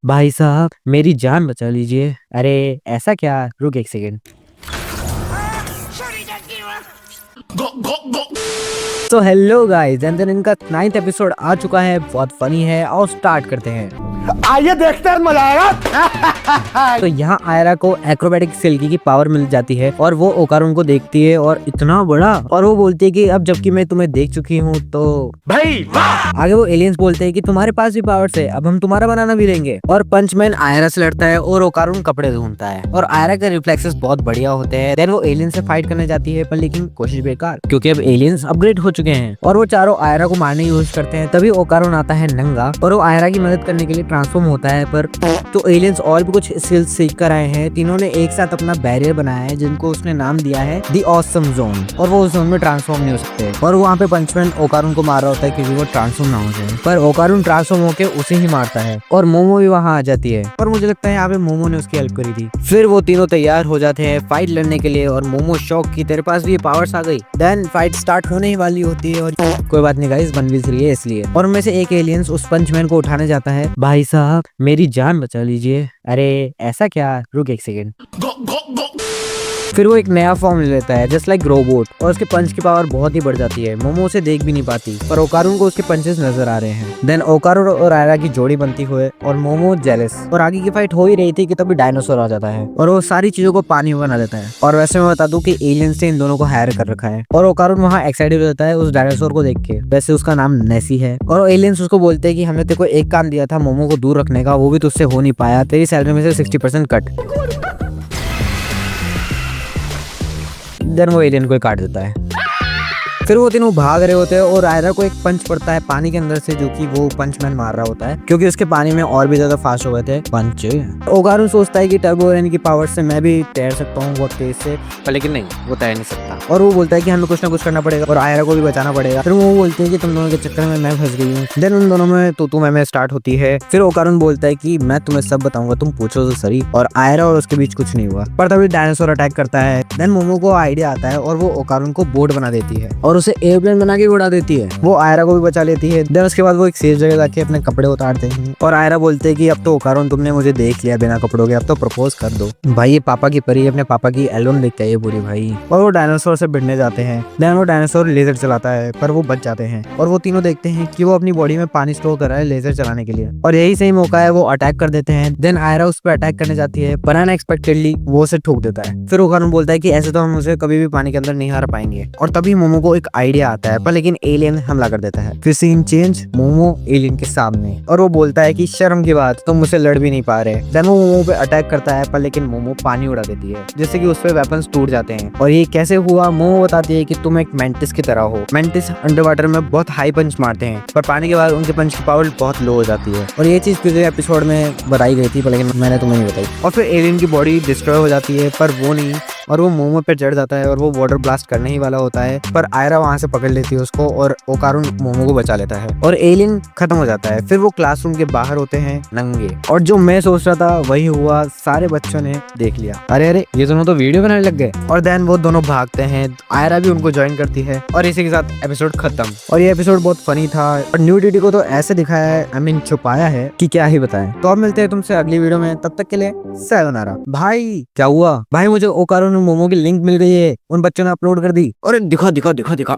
भाई साहब मेरी जान बचा लीजिए। अरे ऐसा क्या, रुक एक सेकेंड। तो हेलो गाइस, एंड देन इनका 9th एपिसोड आ चुका है, बहुत फनी है और स्टार्ट करते हैं। आइए देखते हैं, मजा आएगा। तो यहाँ आयरा को एक्रोबैटिक सिल्की की पावर मिल जाती है और वो ओकारुन को देखती है और इतना बड़ा, और वो बोलती है कि अब जबकि मैं तुम्हें देख चुकी हूँ तो भाई वाह। आगे वो एलियंस बोलते हैं कि तुम्हारे पास भी पावर्स है, अब हम तुम्हारा बनाना भी देंगे। और पंचमैन आयरा से लड़ता है और ओकारुन कपड़े ढूंढता है और आयरा के रिफ्लेक्सेस बहुत बढ़िया होते हैं। देन वो एलियंस से फाइट करने जाती है, पर लेकिन कोशिश बेकार, क्योंकि अब एलियंस अपग्रेड हो चुके हैं और वो चारों आयरा को मारने की कोशिश करते हैं। तभी ओकारुन आता है नंगा और वो आयरा की मदद करने के लिए ट्रांसफॉर्म होता है। पर तो एलियंस और भी कुछ स्किल्स सीख कर आए हैं। तीनों ने एक साथ अपना बैरियर बनाया है जिनको उसने नाम दिया है दी ऑसम जोन, और वो उस जोन में ट्रांसफॉर्म नहीं हो सकते। और वहाँ पे पंचमैन ओकारुन को मार रहा होता है क्योंकि वो ट्रांसफॉर्म ना हो जाए, पर ओकारुन ट्रांसफॉर्म होके उसे ही मारता है और मोमो भी वहाँ आ जाती है। और मुझे लगता है यहाँ पे मोमो ने उसकी हेल्प करी थी। फिर वो तीनों तैयार हो जाते हैं फाइट लड़ने के लिए और मोमो शॉक की तेरे पास भी ये पावर्स आ गई। देन फाइट स्टार्ट होने ही वाली होती है और कोई बात नहीं गाइस, 1v3 है इसलिए। और उनमें से एक एलियंस उस पंचमैन को उठाने जाता है। भाई साहब मेरी जान बचा लीजिए। अरे ऐसा क्या, रुक एक सेकेंड। फिर वो एक नया फॉर्म ले लेता है जस्ट लाइक रोबोट, और उसके पंच की पावर बहुत ही बढ़ जाती है। मोमो उसे देख भी नहीं पाती, पर ओकारुन को उसके पंचेस नजर आ रहे हैं। देन ओकारुन और आयरा की जोड़ी बनती हुए और मोमो जेलस, और आगे की फाइट हो ही रही थी कि तभी डायनासोर आ जाता है और वो सारी चीजों को पानी में बना देता है। और वैसे मैं बता दूं कि एलियंस ने इन दोनों को हायर कर रखा है और ओकारुन वहाँ एक्साइटेड हो जाता है उस डायनासोर को देख के। वैसे उसका नाम नेसी है और एलियंस उसको बोलते हैं कि हमने तेरे को एक काम दिया था मोमो को दूर रखने का, वो भी तुझसे हो नहीं पाया, तेरी सैलरी में से 60% कट। देन वो एलियन को काट देता है। फिर वो तीनों भाग रहे होते हैं और आयरा को एक पंच पड़ता है पानी के अंदर से, जो कि वो पंचमैन मार रहा होता है क्योंकि उसके पानी में और भी ज्यादा फास्ट हो गए थे पंच। ओकारुन सोचता है कि टर्बो रेन की पावर से मैं भी तैर सकता हूँ बहुत तेज से, पर लेकिन नहीं, वो तैर नहीं सकता। और वो बोलता है कि हमें कुछ ना कुछ करना पड़ेगा और आयरा को भी बचाना पड़ेगा। फिर वो बोलते हैं कि तुम दोनों के चक्कर में मैं फंस गई हूँ। देन उन दोनों में तो मैं स्टार्ट होती है। फिर ओकारुन बोलता है कि मैं तुम्हें सब बताऊंगा, तुम पूछो तो सही। और आयरा और उसके बीच कुछ नहीं हुआ, पर तभी डायनासोर अटैक करता है। देन मोमो को आइडिया आता है और वो ओकारुन को बोट बना देती है और उसे एयरप्लेन बना के उड़ा देती है। वो आयरा को भी बचा लेती है। देन उसके बाद वो एक सेफ जगह जाके अपने कपड़े उतारते हैं और आयरा बोलते हैं कि अब तो ओकारुन तुमने मुझे देख लिया बिना कपड़ों के, अब तो प्रपोज कर दो। भाई ये पापा की परी अपने पापा की एलोन देखता है ये बुरी भाई। और वो डायनासोर से भिड़ने जाते हैं। देन वो डायनासोर लेजर चलाता है पर वो बच जाते हैं और वो तीनों देखते हैं कि वो अपनी बॉडी में पानी स्टोर कर रहा है लेजर चलाने के लिए, और यही सही मौका है, वो अटैक कर देते हैं। देन आयरा उस पर अटैक करने जाती है पर अनएक्सपेक्टेडली वो उसे ठोक देता है। फिर ओकारुन बोलता है कि ऐसे तो हम उसे कभी भी पानी के अंदर नहीं हरा पाएंगे। और तभी मोमो को एक आइडिया आता है, पर लेकिन एलियन हमला कर देता है। फिर सीन चेंज, मोमो एलियन के सामने, और वो बोलता है कि शर्म की बात, तुम मुझसे लड़ भी नहीं पा रहे। देन वो मोमो पे अटैक करता है पर लेकिन मोमो पानी उड़ा देती है जिससे कि उस पे वेपन्स टूट जाते हैं। और ये कैसे हुआ, मोमो बताती है कि तुम एक मेंटिस की तरह हो। मेंटिस अंडर वाटर में बहुत हाई पंच मारते हैं पर पानी के बाद उनके पंच की पावर बहुत लो हो जाती है, और ये चीज पिछले एपिसोड में बताई गई थी पर लेकिन मैंने तुम्हें नहीं बताई। और फिर एलियन की बॉडी डिस्ट्रॉय हो जाती है पर वो नहीं, और वो मोमो पे चढ़ जाता है और वो वाटर ब्लास्ट करने ही वाला होता है, पर आयरा वहां से पकड़ लेती है उसको और ओकारुन मोमो को बचा लेता है और एलियन खत्म हो जाता है। फिर वो क्लासरूम के बाहर होते हैं नंगे, और जो मैं सोच रहा था वही हुआ, सारे बच्चों ने देख लिया। अरे अरे ये दोनों तो वीडियो बनाने लग गए। और देन वो दोनों भागते हैं, आयरा भी उनको ज्वाइन करती है और इसी के साथ एपिसोड खत्म। और ये एपिसोड बहुत फनी था और न्यूडिटी को तो ऐसे दिखाया है, आई मीन छुपाया है कि क्या ही बताएं। तो अब मिलते हैं तुमसे अगली वीडियो में, तब तक के लिए सायोनारा। भाई क्या हुआ भाई, मुझे ओकारुन मोमो की लिंक मिल गई है, उन बच्चों ने अपलोड कर दी। अरे दिखा दिखा दिखा दिखा।